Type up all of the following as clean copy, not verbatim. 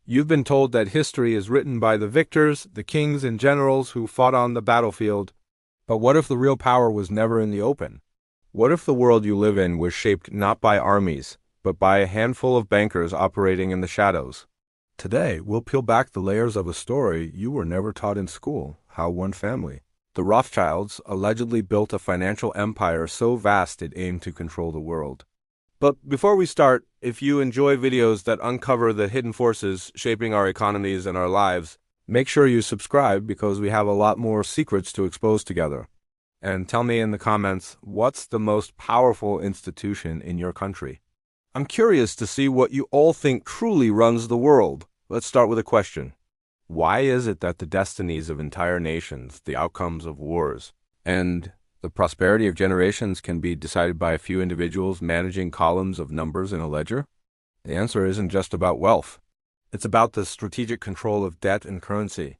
You've been told that history is written by the victors, the kings and generals who fought on the battlefield. But what if the real power was never in the open? What if the world you live in was shaped not by armies, but by a handful of bankers operating in the shadows? Today, we'll peel back the layers of a story you were never taught in school: how one family, the Rothschilds, allegedly built a financial empire so vast it aimed to control the world. But before we start, if you enjoy videos that uncover the hidden forces shaping our economies and our lives, make sure you subscribe because we have a lot more secrets to expose together. And tell me in the comments, what's the most powerful institution in your country? I'm curious to see what you all think truly runs the world. Let's start with a question. Why is it that the destinies of entire nations, the outcomes of wars, and the prosperity of generations can be decided by a few individuals managing columns of numbers in a ledger? The answer isn't just about wealth. It's about the strategic control of debt and currency.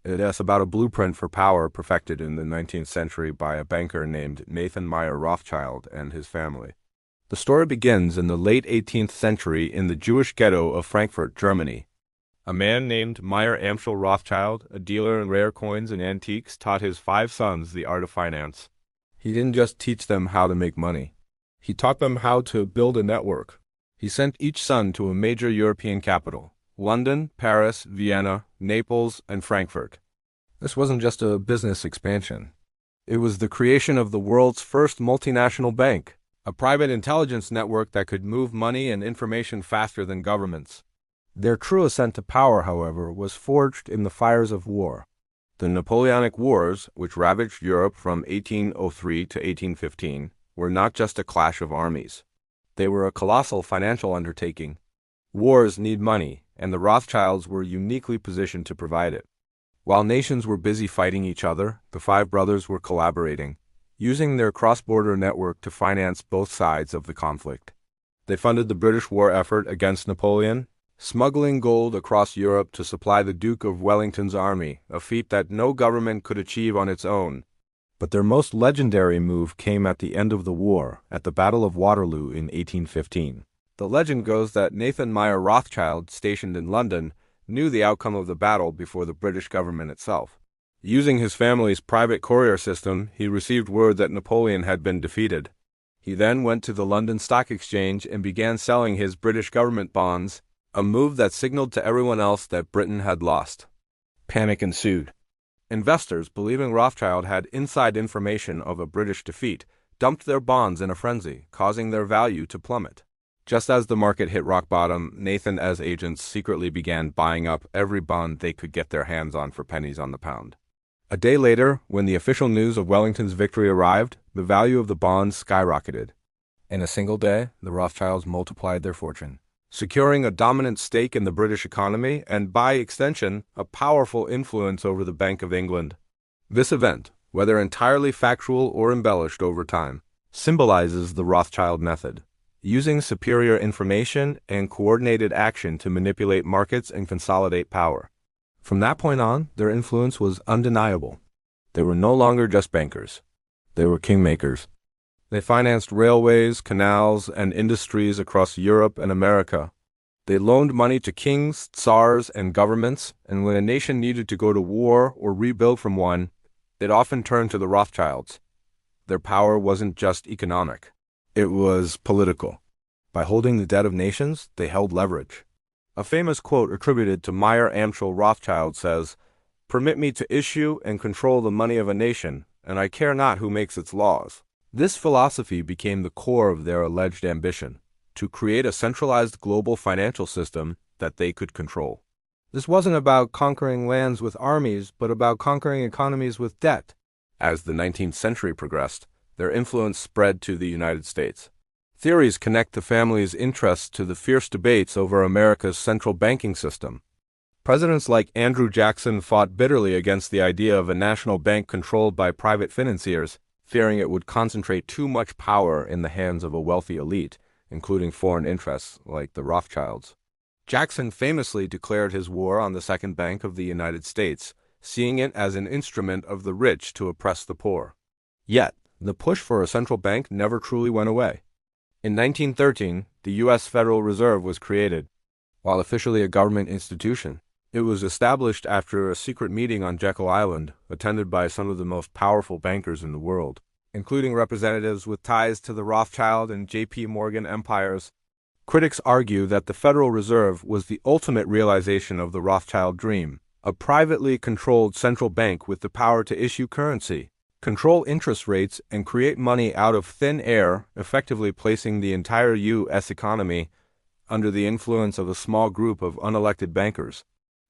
It is about a blueprint for power perfected in the 19th century by a banker named Nathan Meyer Rothschild and his family. The story begins in the late 18th century in the Jewish ghetto of Frankfurt, Germany. A man named Meyer Amschel Rothschild, a dealer in rare coins and antiques, taught his 5 sons the art of finance. He didn't just teach them how to make money. He taught them how to build a network. He sent each son to a major European capital: London, Paris, Vienna, Naples, and Frankfurt. This wasn't just a business expansion. It was the creation of the world's first multinational bank, a private intelligence network that could move money and information faster than governments. Their true ascent to power, however, was forged in the fires of war. The Napoleonic Wars, which ravaged Europe from 1803 to 1815, were not just a clash of armies. They were a colossal financial undertaking. Wars need money, and the Rothschilds were uniquely positioned to provide it. While nations were busy fighting each other, the 5 brothers were collaborating, using their cross-border network to finance both sides of the conflict. They funded the British war effort against Napoleon, smuggling gold across Europe to supply the Duke of Wellington's army, a feat that no government could achieve on its own. But their most legendary move came at the end of the war, at the Battle of Waterloo in 1815. The legend goes that Nathan Meyer Rothschild, stationed in London, knew the outcome of the battle before the British government itself. Using his family's private courier system, he received word that Napoleon had been defeated. He then went to the London Stock Exchange and began selling his British government bonds, a move that signaled to everyone else that Britain had lost. Panic ensued. Investors, believing Rothschild had inside information of a British defeat, dumped their bonds in a frenzy, causing their value to plummet. Just as the market hit rock bottom, Nathan as agents secretly began buying up every bond they could get their hands on for pennies on the pound. A day later, when the official news of Wellington's victory arrived, the value of the bonds skyrocketed. In a single day, the Rothschilds multiplied their fortune, securing a dominant stake in the British economy and, by extension, a powerful influence over the Bank of England. This event, whether entirely factual or embellished over time, symbolizes the Rothschild method, using superior information and coordinated action to manipulate markets and consolidate power. From that point on, their influence was undeniable. They were no longer just bankers. They were kingmakers. They financed railways, canals, and industries across Europe and America. They loaned money to kings, tsars, and governments, and when a nation needed to go to war or rebuild from one, they'd often turn to the Rothschilds. Their power wasn't just economic. It was political. By holding the debt of nations, they held leverage. A famous quote attributed to Meyer Amschel Rothschild says, "Permit me to issue and control the money of a nation, and I care not who makes its laws." This philosophy became the core of their alleged ambition, to create a centralized global financial system that they could control. This wasn't about conquering lands with armies, but about conquering economies with debt. As the 19th century progressed, their influence spread to the United States. Theories connect the family's interests to the fierce debates over America's central banking system. Presidents like Andrew Jackson fought bitterly against the idea of a national bank controlled by private financiers, fearing it would concentrate too much power in the hands of a wealthy elite, including foreign interests like the Rothschilds. Jackson famously declared his war on the Second Bank of the United States, seeing it as an instrument of the rich to oppress the poor. Yet, the push for a central bank never truly went away. In 1913, the U.S. Federal Reserve was created. while officially a government institution. It was established after a secret meeting on Jekyll Island, attended by some of the most powerful bankers in the world, including representatives with ties to the Rothschild and J.P. Morgan empires. Critics argue that the Federal Reserve was the ultimate realization of the Rothschild dream, a privately controlled central bank with the power to issue currency, control interest rates, and create money out of thin air, effectively placing the entire U.S. economy under the influence of a small group of unelected bankers.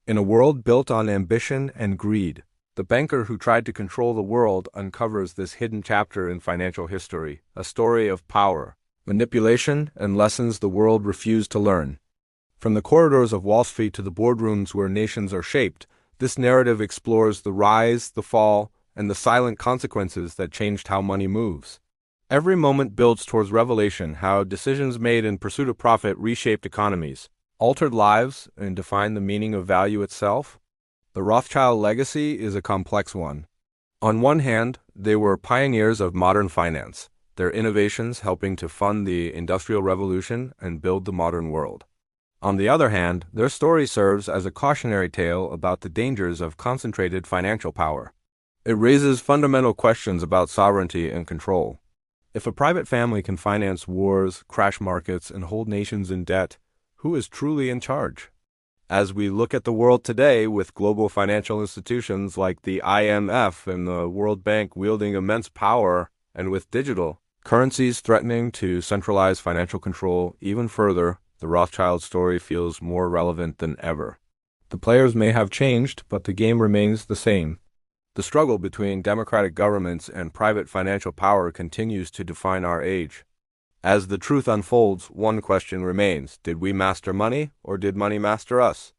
In a world built on ambition and greed, the banker who tried to control the world uncovers this hidden chapter in financial history, a story of power, manipulation, and lessons the world refused to learn. From the corridors of Wall Street to the boardrooms where nations are shaped, this narrative explores the rise, the fall, and the silent consequences that changed how money moves. Every moment builds towards revelation how decisions made in pursuit of profit reshaped economies, altered lives, and defined the meaning of value itself. The Rothschild legacy is a complex one. On one hand, they were pioneers of modern finance, their innovations helping to fund the Industrial Revolution and build the modern world. On the other hand, their story serves as a cautionary tale about the dangers of concentrated financial power. It raises fundamental questions about sovereignty and control. If a private family can finance wars, crash markets, and hold nations in debt, who is truly in charge? As we look at the world today with global financial institutions like the IMF and the World Bank wielding immense power, and with digital currencies threatening to centralize financial control even further, the Rothschild story feels more relevant than ever. The players may have changed, but the game remains the same. The struggle between democratic governments and private financial power continues to define our age. As the truth unfolds, one question remains: did we master money, or did money master us?